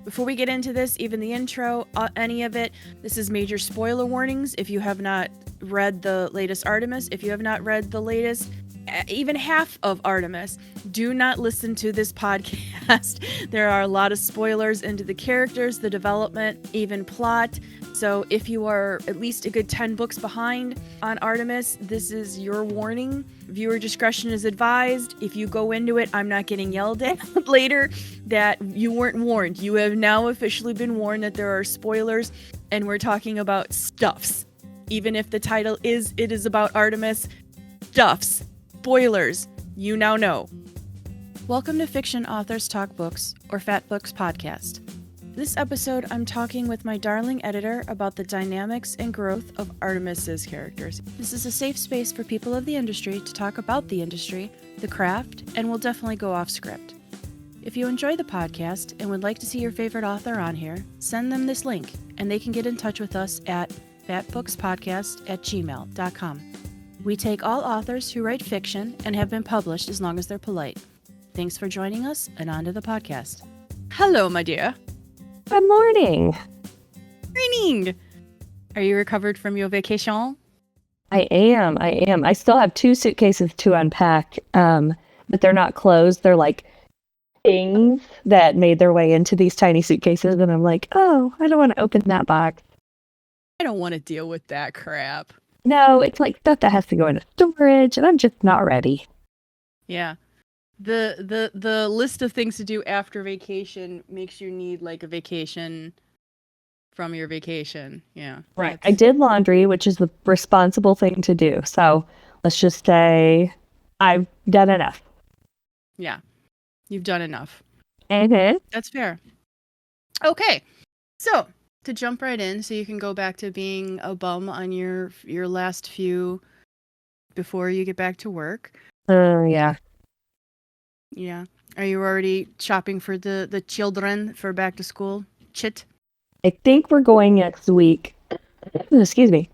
Before we get into this, even the intro, any of it, this is major spoiler warnings. If you have not read the latest Artemis, if you have not read the latest, even half of Artemis, do not listen to this podcast. There are a lot of spoilers into the characters, the development, even plot. So if you are at least a good 10 books behind on Artemis, this is your warning. Viewer discretion is advised. If you go into it, I'm not getting yelled at later that you weren't warned. You have now officially been warned that there are spoilers, and we're talking about stuffs. Even if the title is It Is About Artemis, stuffs, spoilers, you now know. Welcome to Fiction Authors Talk Books, or Fat Books Podcast. This episode, I'm talking with my darling editor about the dynamics and growth of Artemis's characters. This is a safe space for people of the industry to talk about the industry, the craft, and we'll definitely go off script. If you enjoy the podcast and would like to see your favorite author on here, send them this link, and they can get in touch with us at fatbookspodcast@gmail.com. We take all authors who write fiction and have been published as long as they're polite. Thanks for joining us, and on to the podcast. Hello, my dear. Good morning. Morning. Are you recovered from your vacation? I am. I still have 2 suitcases to unpack, but they're not closed. They're like things that made their way into these tiny suitcases, and I'm like, oh, I don't want to open that box. I don't want to deal with that crap. No, it's like stuff that has to go into storage, and I'm just not ready. Yeah. The list of things to do after vacation makes you need like a vacation from your vacation. Yeah. Right. I did laundry, which is the responsible thing to do. So let's just say I've done enough. Yeah. You've done enough. Mm-hmm. That's fair. Okay. So to jump right in so you can go back to being a bum on your last few before you get back to work. Yeah. Yeah. Are you already shopping for the children for back to school? Chit? I think we're going next week. Excuse me.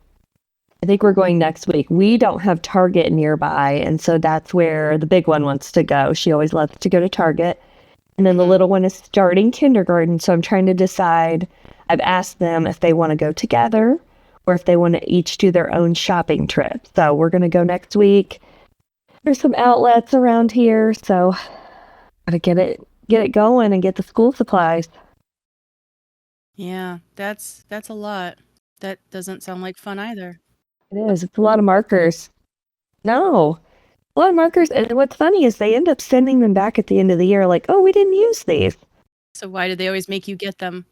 I think we're going next week. We don't have Target nearby, and so that's where the big one wants to go. She always loves to go to Target. And then the little one is starting kindergarten, so I'm trying to decide. I've asked them if they want to go together or if they want to each do their own shopping trip. So we're going to go next week. There's some outlets around here, so gotta get it going and get the school supplies. Yeah, that's a lot. That doesn't sound like fun either. It is. It's a lot of markers. No, a lot of markers. And what's funny is they end up sending them back at the end of the year like, oh, we didn't use these. So why do they always make you get them?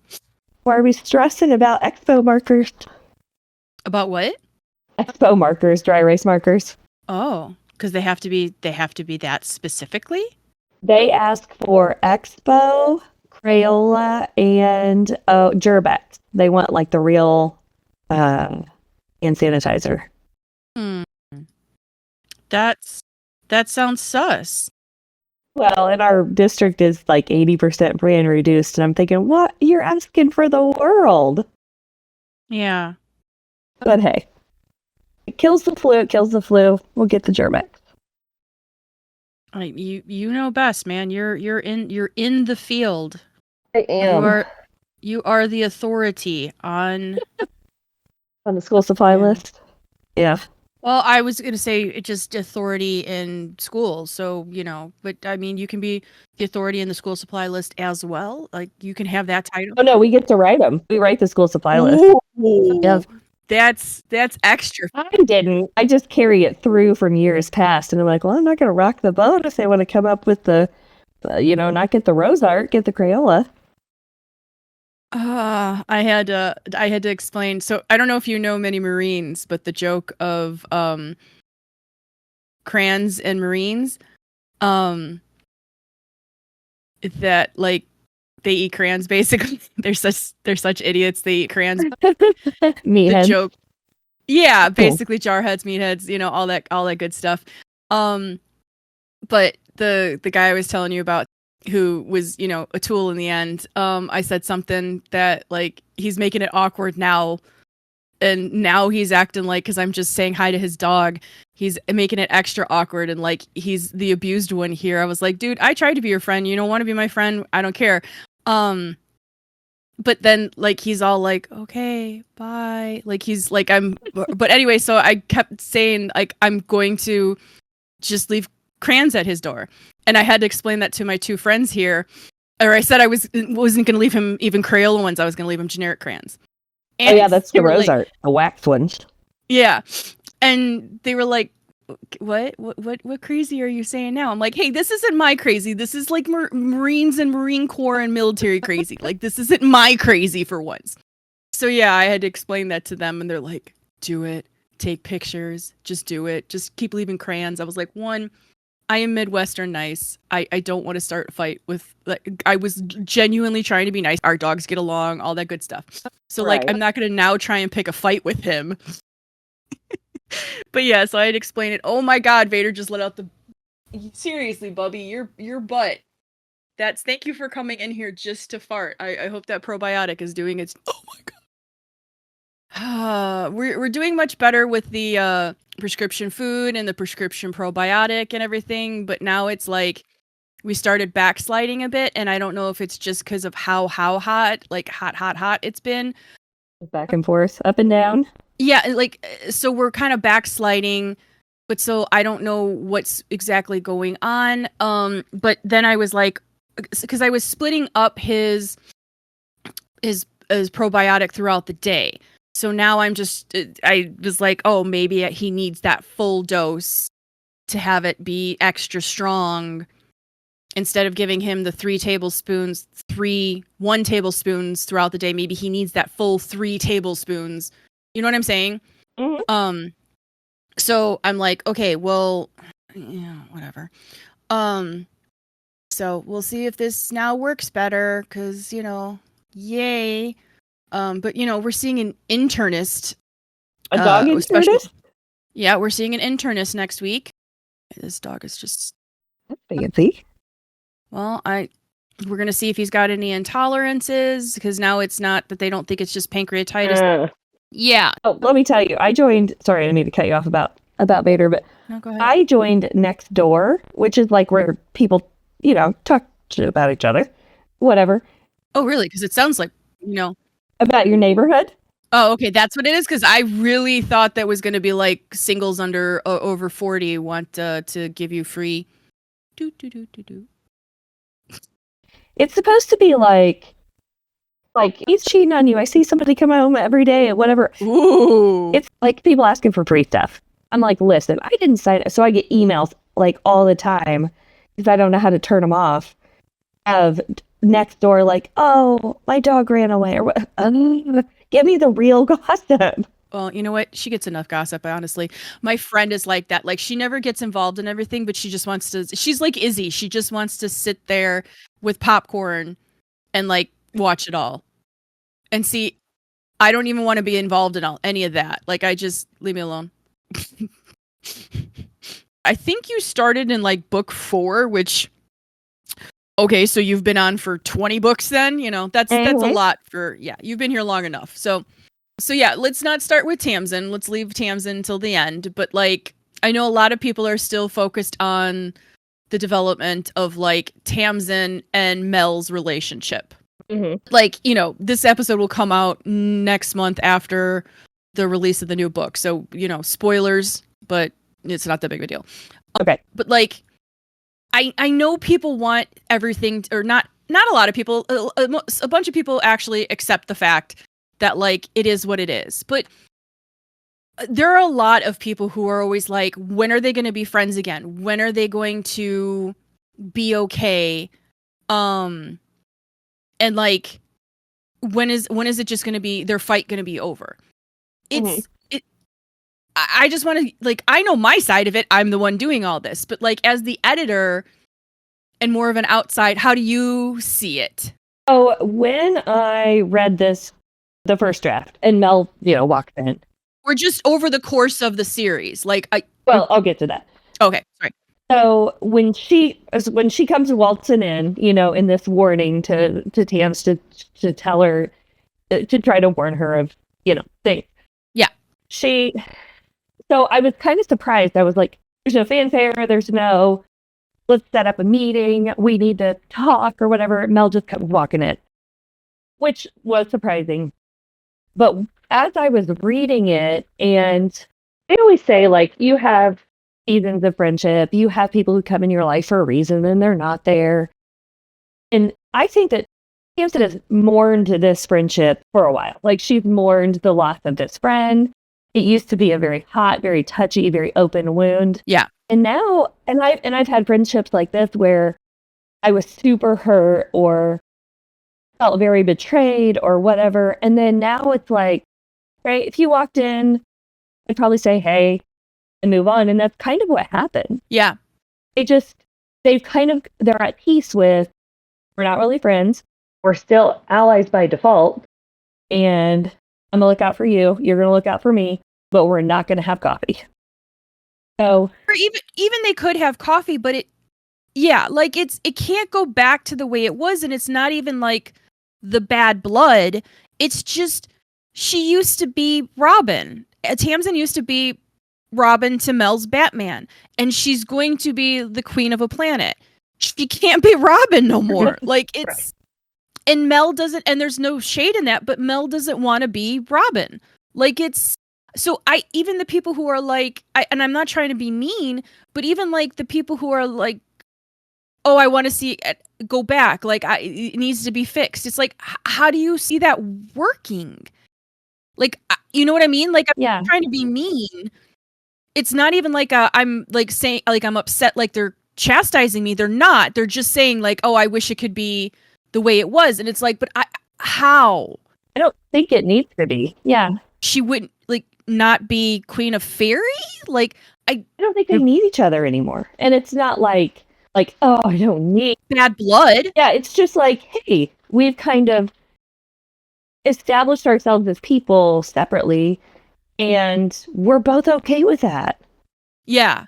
Why are we stressing about expo markers? About what? Expo markers, dry erase markers. Oh, because they have to be that specifically? They ask for Expo, Crayola, and Gerbex. They want like the real hand sanitizer. That sounds sus. Well, and our district is like 80% free and reduced, and I'm thinking, what? You're asking for the world. Yeah. But hey, it kills the flu. We'll get the Gerbex. You know best, man. You're in the field. I am. You are the authority on the school supply list. Yeah. Well, I was going to say it's just authority in schools. So, but I mean, you can be the authority in the school supply list as well. Like you can have that title. Oh no, we get to write them. We write the school supply list. Yeah. That's extra. I didn't. I just carry it through from years past. And I'm like, well, I'm not going to rock the boat if they want to come up with the, not get the rose art, get the Crayola. I had to explain. So I don't know if you know many Marines, but the joke of crayons and Marines, that like they eat crayons basically. They're such idiots. They eat crayons. Meathead. Joke. Yeah, basically cool. Jarheads, meatheads, all that good stuff. But the guy I was telling you about, who was, a tool in the end, I said something that, like, he's making it awkward now, and now he's acting like, because I'm just saying hi to his dog, he's making it extra awkward, and, like, he's the abused one here. I was like, dude, I tried to be your friend. You don't want to be my friend? I don't care. but then like he's all like, okay, bye. Like he's like, but anyway, so I kept saying like, I'm going to just leave crayons at his door. And I had to explain that to my two friends here. Or I said wasn't going to leave him even Crayola ones. I was going to leave him generic crayons. And that's the rose art, the wax ones. Yeah. And they were like, what crazy are you saying now? I'm like, hey, this isn't my crazy. This is like Marines and Marine Corps and military crazy. Like, this isn't my crazy for once. So yeah, I had to explain that to them, and they're like, do it. Take pictures. Just do it. Just keep leaving crayons. I was like, one, I am Midwestern nice. I don't want to start a fight with, like, I was genuinely trying to be nice. Our dogs get along, all that good stuff. So Right. like, I'm not going to now try and pick a fight with him. But yeah, so I had to explain it. Oh my God, Vader just let out the... Seriously, Bubby, your butt. Thank you for coming in here just to fart. I hope that probiotic is doing its... Oh my God. We're doing much better with the prescription food and the prescription probiotic and everything, but now it's like we started backsliding a bit, and I don't know if it's just because of how hot, like hot it's been. Back and forth, up and down. Yeah, like, so we're kind of backsliding, but so I don't know what's exactly going on. But then I was like, because I was splitting up his probiotic throughout the day. So now I was like, oh, maybe he needs that full dose to have it be extra strong. Instead of giving him the 1 tablespoons throughout the day, maybe he needs that full 3 tablespoons. You know what I'm saying? Mm-hmm. So I'm like, okay, well, yeah, whatever. So we'll see if this now works better, because, yay. But, we're seeing an internist. A dog internist? Yeah, we're seeing an internist next week. This dog is just... That's fancy. Well, we're going to see if he's got any intolerances, because now it's not that they don't think it's just pancreatitis. Yeah. Oh, let me tell you, I joined, sorry, I didn't mean to cut you off about Vader, but no, go ahead. I joined Nextdoor, which is like where people, talk shit about each other, whatever. Oh, really? Because it sounds like, About your neighborhood. Oh, okay, that's what it is, because I really thought that was going to be like singles over 40 want to give you free. It's supposed to be like he's cheating on you. I see somebody come home every day at whatever. Ooh. It's like people asking for free stuff. I'm like, listen, I didn't sign it. So I get emails like all the time because I don't know how to turn them off. Of Nextdoor, like, oh, my dog ran away, or what? Give me the real gossip. Well, you know what? She gets enough gossip, honestly. My friend is like that. Like, she never gets involved in everything, but she just wants to... She's like Izzy. She just wants to sit there with popcorn and, like, watch it all. And see, I don't even want to be involved in any of that. Like, leave me alone. I think you started in, like, book 4, which... Okay, so you've been on for 20 books then? That's a lot for... Yeah, you've been here long enough. So yeah, let's not start with Tamsin. Let's leave Tamsin till the end. But, like, I know a lot of people are still focused on the development of, like, Tamsin and Mel's relationship. Mm-hmm. Like, this episode will come out next month after the release of the new book. So, spoilers, but it's not that big of a deal. Okay. But, like, I know people want everything, or not a lot of people, a bunch of people actually accept the fact that, like, it is what it is. But there are a lot of people who are always like, when are they going to be friends again? When are they going to be okay? And, like, when is it just going to be, their fight going to be over? I just want to, like, I know my side of it. I'm the one doing all this. But, like, as the editor and more of an outside, how do you see it? Oh, when I read the first draft, and Mel, walked in. Or just over the course of the series. Like, Well, I'll get to that. Okay, sorry. So when she comes waltzing in, in this warning to Tams to tell her, to try to warn her of, things. Yeah. So I was kind of surprised. I was like, there's no fanfare. There's no, let's set up a meeting. We need to talk or whatever. Mel just kept walking it. which was surprising. But as I was reading it, and they always say, like, you have seasons of friendship, you have people who come in your life for a reason and they're not there. And I think that Tamsin has mourned this friendship for a while. Like, she's mourned the loss of this friend. It used to be a very hot, very touchy, very open wound. Yeah. And now, I've had friendships like this where I was super hurt or felt very betrayed or whatever. And then now it's like, right, if you walked in, I'd probably say, hey, and move on. And that's kind of what happened. Yeah. They're at peace with, we're not really friends. We're still allies by default. And I'm going to look out for you. You're going to look out for me, but we're not going to have coffee. So, or even they could have coffee, but it can't go back to the way it was. And it's not even like the bad blood. It's just, she used to be Robin. Tamsin used to be Robin to Mel's Batman, and she's going to be the queen of a planet. She can't be Robin no more. Like, it's right. And Mel doesn't, and there's no shade in that, but Mel doesn't want to be Robin. Like, it's so even the people who are like, and I'm not trying to be mean, but even like the people who are like, oh, I want to see it go back, like it needs to be fixed. It's like, how do you see that working? Like, you know what I mean? Like, I'm not trying to be mean. It's not even like I'm like saying, like, I'm upset, like they're chastising me. They're not. They're just saying like, oh, I wish it could be the way it was. And it's like, but how? I don't think it needs to be. Yeah. She wouldn't like not be Queen of Fairy. Like, I don't think they need each other anymore. And it's not like, oh, I don't need bad blood. Yeah. It's just like, hey, we've kind of established ourselves as people separately, and we're both okay with that. Yeah.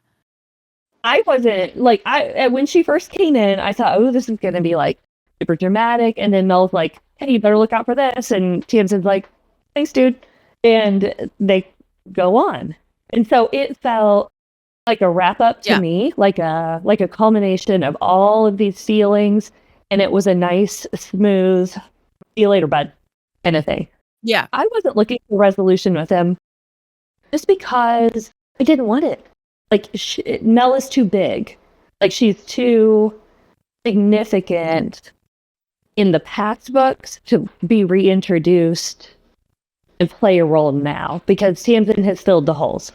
I wasn't like, when she first came in, I thought, oh, this is going to be like super dramatic. And then Mel's like, hey, you better look out for this. And Tamsin's like, thanks, dude. And they go on. And so it felt like a wrap up to me, like a culmination of all of these feelings. And it was a nice, smooth, see you later, bud, kind of thing. Yeah. I wasn't looking for resolution with him just because I didn't want it. Like, Mel is too big. Like, she's too significant in the past books to be reintroduced and play a role now, because Tamsin has filled the holes.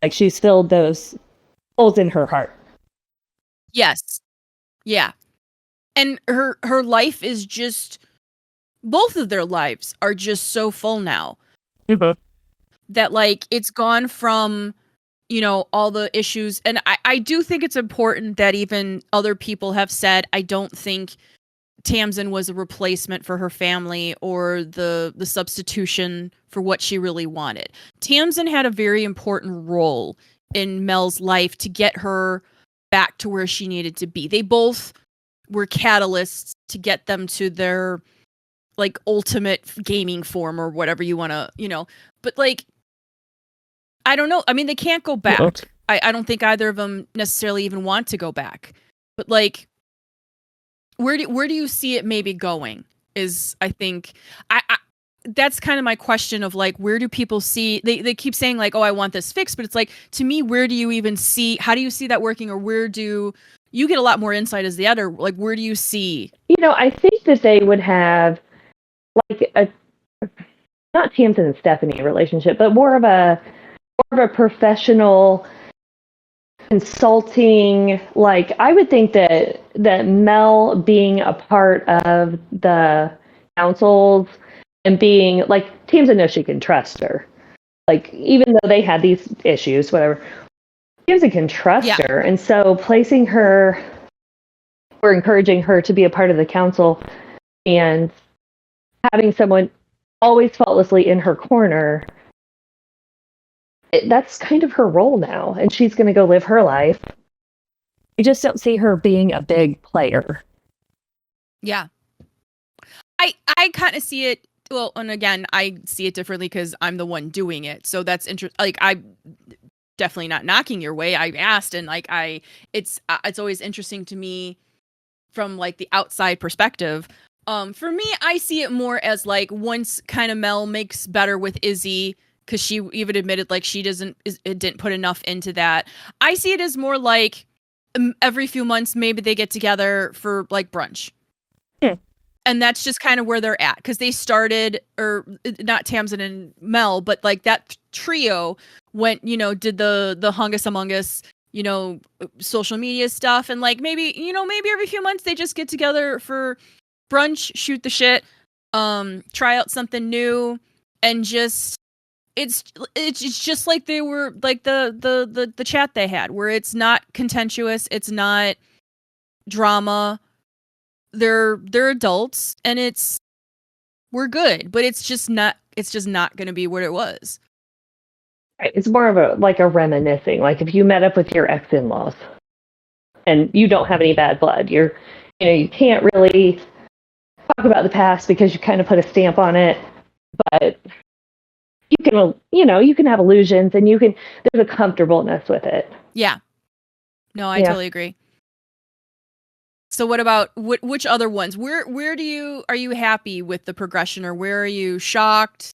Like, she's filled those holes in her heart. Yes. Yeah. And her life is just, both of their lives are just so full now. Mm-hmm. That, like, it's gone from, you know, all the issues. And I do think it's important that even other people have said, I don't think Tamsin was a replacement for her family or the substitution for what she really wanted. Tamsin had a very important role in Mel's life to get her back to where she needed to be. They both were catalysts to get them to their, like, ultimate gaming form or whatever you want to, you know. But, like, I don't know. I mean, they can't go back. Yeah. I don't think either of them necessarily even want to go back. But, like, where do you see it maybe going? Is, I think, I that's kind of my question of, like, where do people see, they keep saying, like, oh, I want this fixed, but it's like, to me, where do you even see, how do you see that working, or where do you get a lot more insight as the editor, like, where do you see? You know, I think that they would have, like, a, not Tamsin and Stephanie relationship, but more of a professional consulting. Like, I would think that Mel being a part of the councils and being, like, Tamsin knows she can trust her. Like, even though they had these issues, whatever, Tamsin can trust her. And so placing her or encouraging her to be a part of the council and having someone always faultlessly in her corner, that's kind of her role now, and she's going to go live her life. I just don't see her being a big player. Yeah. I kind of see it, well, and again, I see it differently because I'm the one doing it. So that's interesting. Like, I definitely not knocking your way. I asked, and, like, it's always interesting to me from, like, the outside perspective For me, I see it more as like once kind of Mel makes better with Izzy, because she even admitted like she didn't put enough into that. I see it as more like every few months maybe they get together for like brunch. Yeah. And that's just kind of where they're at, because they started, or not Tamsin and Mel, but like that trio went, did the Hungus Among Us, social media stuff, and like maybe every few months they just get together for brunch, shoot the shit, try out something new, and just it's just like they were like the chat they had, where it's not contentious, it's not drama. They're adults, and we're good, but it's just not going to be what it was. Right. It's more of a reminiscing. Like if you met up with your ex-in-laws and you don't have any bad blood, you can't really talk about the past because you kind of put a stamp on it, but you can have illusions, and there's a comfortableness with it. Yeah. No, I totally agree. So what about which other ones? Where are you happy with the progression, or where are you shocked?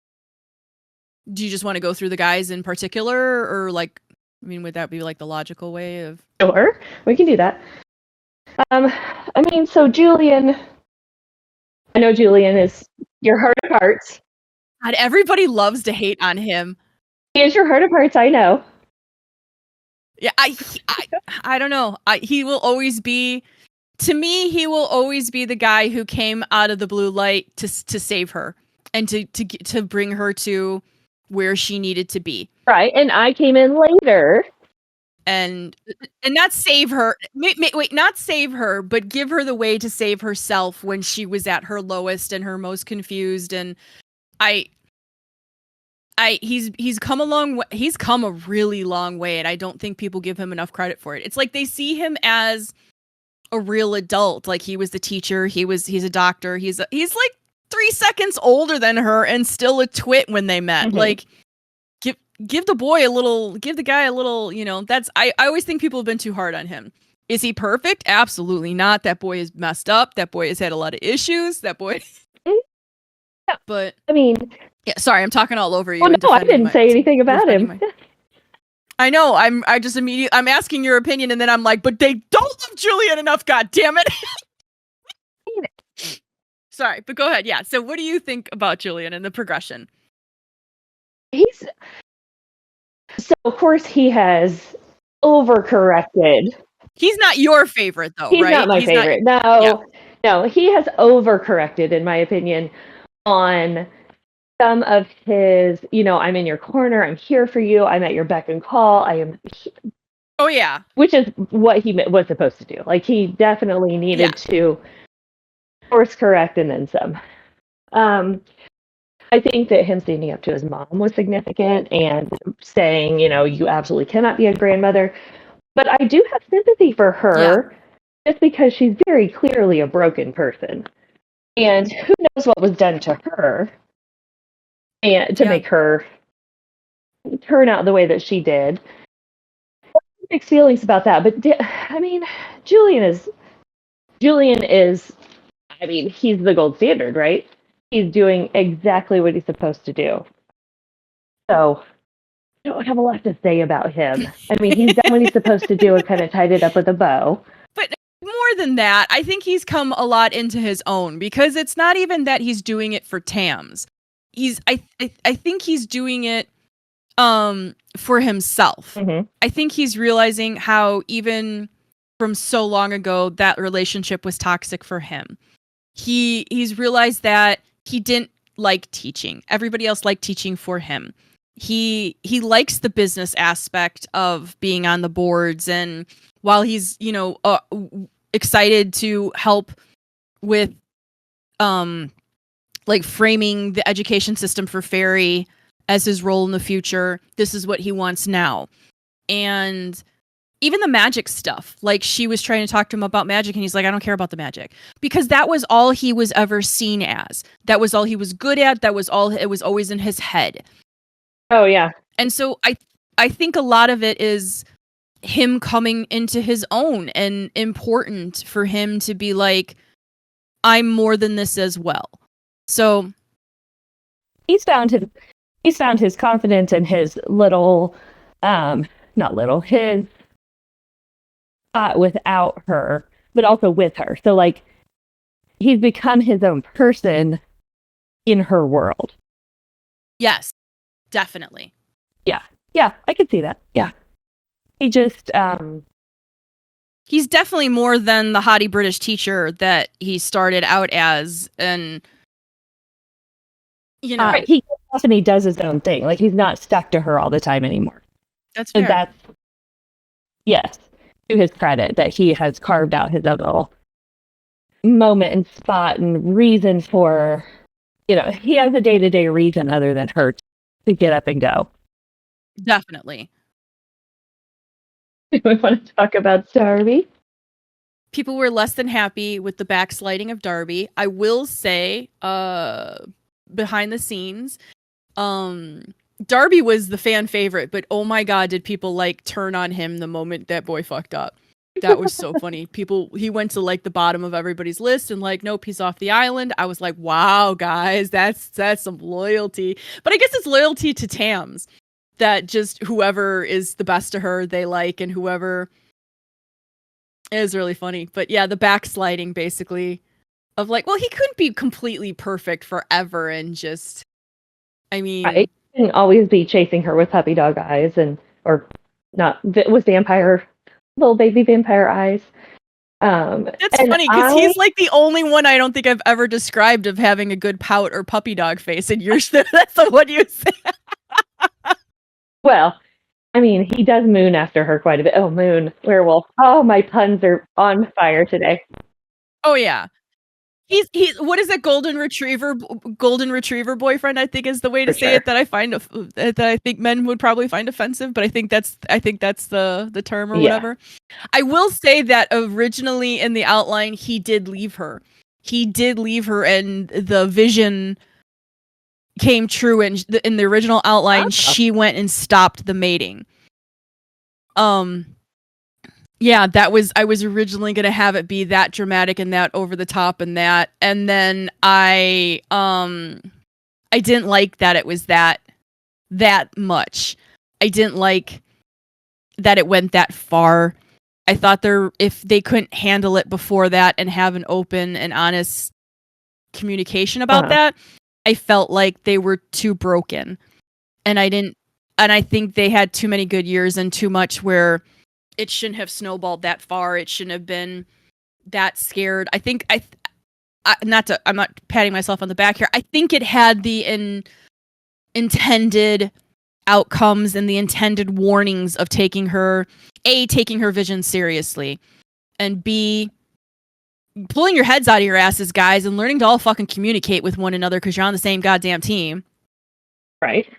Do you just want to go through the guys in particular, or like, I mean, would that be like the logical way of? Sure, we can do that. So Julian, I know Julian is your heart of hearts. God, everybody loves to hate on him. He is your heart of hearts, I know. Yeah, I don't know. He will always be, to me, he will always be the guy who came out of the blue light to save her and to bring her to where she needed to be. Right, and I came in later. And not save her. Wait, not save her, but give her the way to save herself when she was at her lowest and her most confused. And he's come a long way. He's come a really long way, and I don't think people give him enough credit for it. It's like they see him as a real adult. Like he was the teacher. He's a doctor. He's like 3 seconds older than her and still a twit when they met. Mm-hmm. Like give the guy a little, that's, I always think people have been too hard on him. Is he perfect? Absolutely not. That boy is messed up. That boy has had a lot of issues. That boy. But I mean, yeah, sorry, I'm talking all over you. Well, no, I didn't say anything about him. I know. I'm asking your opinion, and then I'm like, but they don't love Julian enough. God damn it. Sorry, but go ahead. Yeah. So what do you think about Julian and the progression? So of course he has overcorrected. He's not your favorite though, He's right? Not my favorite. No, he has overcorrected, in my opinion, on some of his, I'm in your corner, I'm here for you, I'm at your beck and call, Oh yeah. Which is what he was supposed to do. Like he definitely needed to course correct and then some. I think that him standing up to his mom was significant and saying, you absolutely cannot be a grandmother. But I do have sympathy for her just because she's very clearly a broken person. And who knows what was done to her and to make her turn out the way that she did. Mixed feelings about that. But Julian is, he's the gold standard, right? He's doing exactly what he's supposed to do. So I don't have a lot to say about him. He's done what he's supposed to do and kind of tied it up with a bow. But more than that, I think he's come a lot into his own, because it's not even that he's doing it for Tams. I think he's doing it for himself. Mm-hmm. I think he's realizing how even from so long ago that relationship was toxic for him. He's realized that he didn't like teaching. Everybody else liked teaching for him. He likes the business aspect of being on the boards, and while he's excited to help with like framing the education system for Fairy as his role in the future, this is what he wants now. And even the magic stuff, like she was trying to talk to him about magic, and he's like, I don't care about the magic, because that was all he was ever seen as. That was all he was good at. That was all, it was always in his head. Oh yeah. And so I think a lot of it is him coming into his own, and important for him to be like, I'm more than this as well. So he's found his confidence and his little, not little, his without her, but also with her. So like, he's become his own person in her world. yes, definitely. Yeah, I could see that. Yeah. He just, he's definitely more than the haughty British teacher that he started out as, and you know, right, he goes off and he does his own thing. Like, he's not stuck to her all the time anymore. that's fair. And that's, yes, to his credit, that he has carved out his own little moment and spot and reason for, he has a day-to-day reason other than her to get up and go. Definitely. We want to talk about Darby. People were less than happy with the backsliding of Darby. I will say, behind the scenes, Darby was the fan favorite, but oh my god, did people like turn on him the moment that boy fucked up. That was so funny. He went to like the bottom of everybody's list and like, nope, he's off the island. I was like, wow, guys, that's some loyalty. But I guess it's loyalty to Tams, that just whoever is the best to her, they like, and whoever is really funny. But yeah, the backsliding basically of like, well, he couldn't be completely perfect forever, and just, I mean, Right. He couldn't always be chasing her with puppy dog eyes or not with little baby vampire eyes. That's funny because he's like the only one I don't think I've ever described of having a good pout or puppy dog face, and you're that's the one you say. Well, I mean, he does moon after her quite a bit. Oh, moon, werewolf. Oh, my puns are on fire today. Oh yeah, he's what is that golden retriever boyfriend? I think is the way to say it, that I find that I think men would probably find offensive, but I think that's the term or whatever. I will say that originally in the outline he did leave her. And the vision came true, and in the original outline she went and stopped the mating. Yeah, I was originally gonna have it be that dramatic and that over the top and that, and then I didn't like that it was that much. I didn't like that it went that far. I thought if they couldn't handle it before that and have an open and honest communication about that, I felt like they were too broken. And I think they had too many good years and too much where it shouldn't have snowballed that far. It shouldn't have been that scared. I think I'm not patting myself on the back here. I think it had the intended outcomes and the intended warnings of taking her vision seriously, and B, pulling your heads out of your asses, guys, and learning to all fucking communicate with one another because you're on the same goddamn team. Right.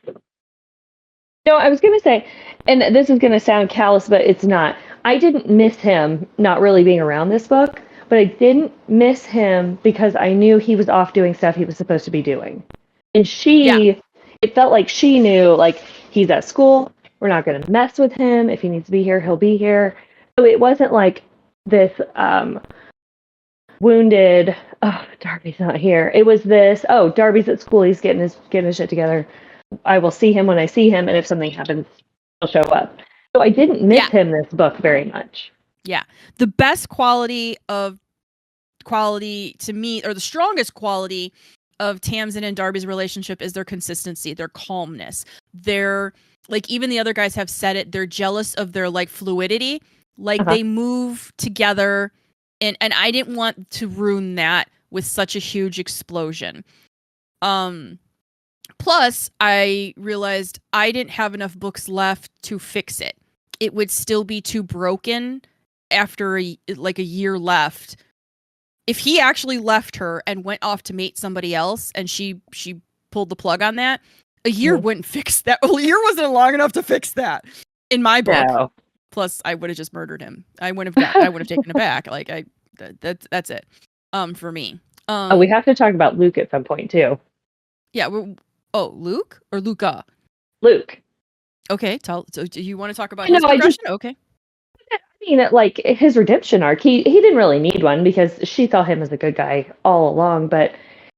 No, I was going to say, and this is going to sound callous, but it's not. I didn't miss him not really being around this book, but I didn't miss him because I knew he was off doing stuff he was supposed to be doing. And it felt like she knew, like, he's at school, we're not going to mess with him. If he needs to be here, he'll be here. So it wasn't like this wounded, oh, Darby's not here. It was this, oh, Darby's at school, he's getting his shit together. I will see him when I see him, and if something happens, he'll show up. So I didn't miss him this book very much. Yeah. The best quality to me, or the strongest quality of Tamsin and Darby's relationship, is their consistency, their calmness. They're, like, even the other guys have said it, they're jealous of their, like, fluidity. Like, they move together, and I didn't want to ruin that with such a huge explosion. Plus, I realized I didn't have enough books left to fix it. It would still be too broken after a year left. If he actually left her and went off to mate somebody else, and she pulled the plug on that, a year wouldn't fix that. A year wasn't long enough to fix that in my book. No. Plus, I would have just murdered him. I would have taken it back. Like, that's it. For me. We have to talk about Luke at some point too. Yeah. Luke or Luca? Luke. Okay. So do you want to talk about his progression? Okay. mean, like his redemption arc, he didn't really need one because she saw him as a good guy all along. But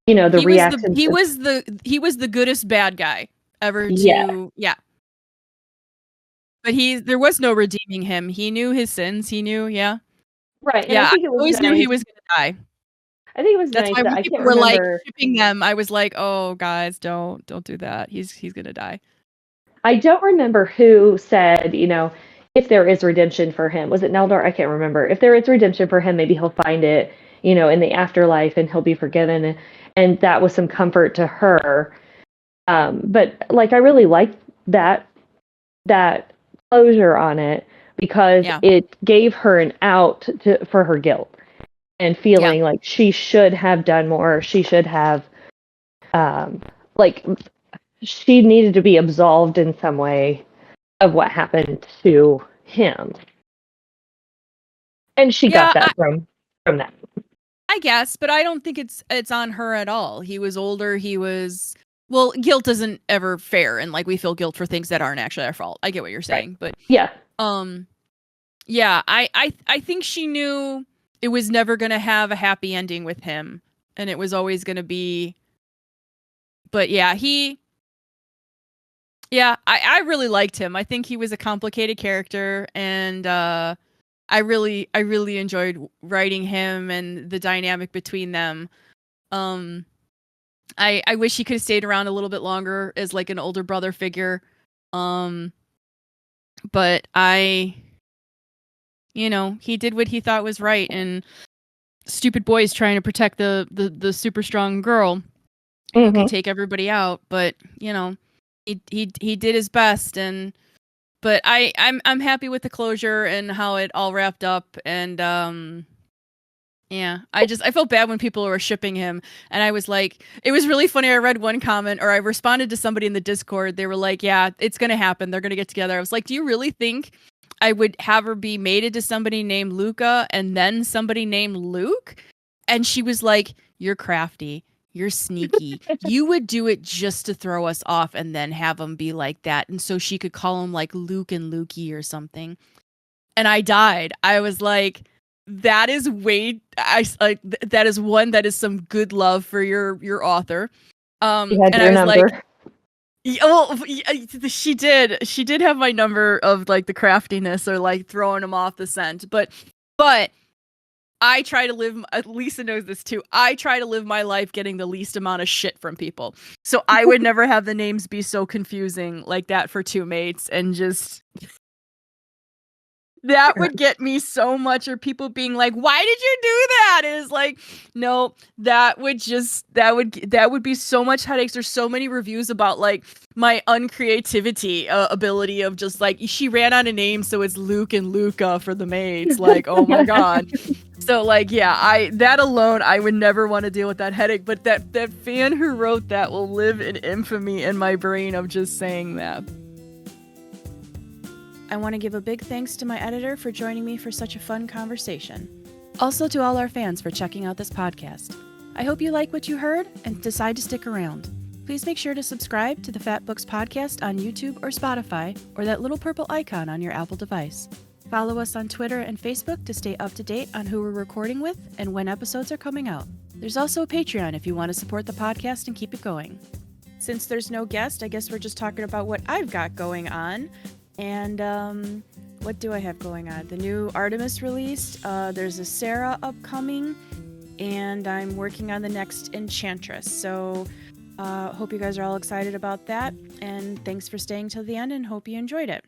you know, the reaction. He was the goodest bad guy ever Yeah. to But there was no redeeming him. He knew his sins. He knew, yeah. Right, and I Yeah, think I it was always knew nice. he was gonna die. I think it was That's nice why that when I people can't were like remember. shipping them, I was like, "Oh, guys, don't do that. He's gonna die." I don't remember who said, you know, if there is redemption for him. Was it Neldor? I can't remember. If there is redemption for him, maybe he'll find it, you know, in the afterlife and he'll be forgiven. And that was some comfort to her. But like, I really liked that closure on it because Yeah. it gave her an out for her guilt and feeling like she should have done more. She should have, like, she needed to be absolved in some way of what happened to him. And she got that from that. I guess, but I don't think it's on her at all. He was older. Well, guilt isn't ever fair, and like we feel guilt for things that aren't actually our fault. I get what you're saying, but yeah, yeah, I think she knew it was never gonna have a happy ending with him, and it was always gonna be. But yeah, I really liked him. I think he was a complicated character, and I really enjoyed writing him and the dynamic between them. I wish he could have stayed around a little bit longer as like an older brother figure. But he did what he thought was right, and stupid boy is trying to protect the super strong girl who can take everybody out. But he did his best, but I'm happy with the closure and how it all wrapped up, and yeah, I felt bad when people were shipping him, and I was like, it was really funny. I read one comment, or I responded to somebody in the Discord. They were like, "Yeah, it's gonna happen. They're gonna get together." I was like, "Do you really think I would have her be mated to somebody named Luca and then somebody named Luke?" And she was like, "You're crafty. You're sneaky. You would do it just to throw us off, and then have them be like that, and so she could call him like Luke and Lukey or something." And I died. I was like, that is that is one that is some good love for your author. had and your I was number. like, she did have my number of like the craftiness or like throwing him off the scent, but I try to live, Lisa knows this too, I try to live my life getting the least amount of shit from people, so I would never have the names be so confusing like that for two mates, and just that would get me so much, or people being like, "Why did you do that?" It is like, no, that would be so much headaches. There's so many reviews about like my uncreativity ability of just like, she ran out of names, so it's Luke and Luca for the mates. Like, oh my god. So like, yeah, that alone, I would never want to deal with that headache. But that fan who wrote that will live in infamy in my brain of just saying that. I want to give a big thanks to my editor for joining me for such a fun conversation. Also to all our fans for checking out this podcast. I hope you like what you heard and decide to stick around. Please make sure to subscribe to the Fat Books Podcast on YouTube or Spotify, or that little purple icon on your Apple device. Follow us on Twitter and Facebook to stay up to date on who we're recording with and when episodes are coming out. There's also a Patreon if you want to support the podcast and keep it going. Since there's no guest, I guess we're just talking about what I've got going on. And what do I have going on? The new Artemis released. There's a Sarah upcoming, and I'm working on the next Enchantress. So hope you guys are all excited about that, and thanks for staying till the end, and hope you enjoyed it.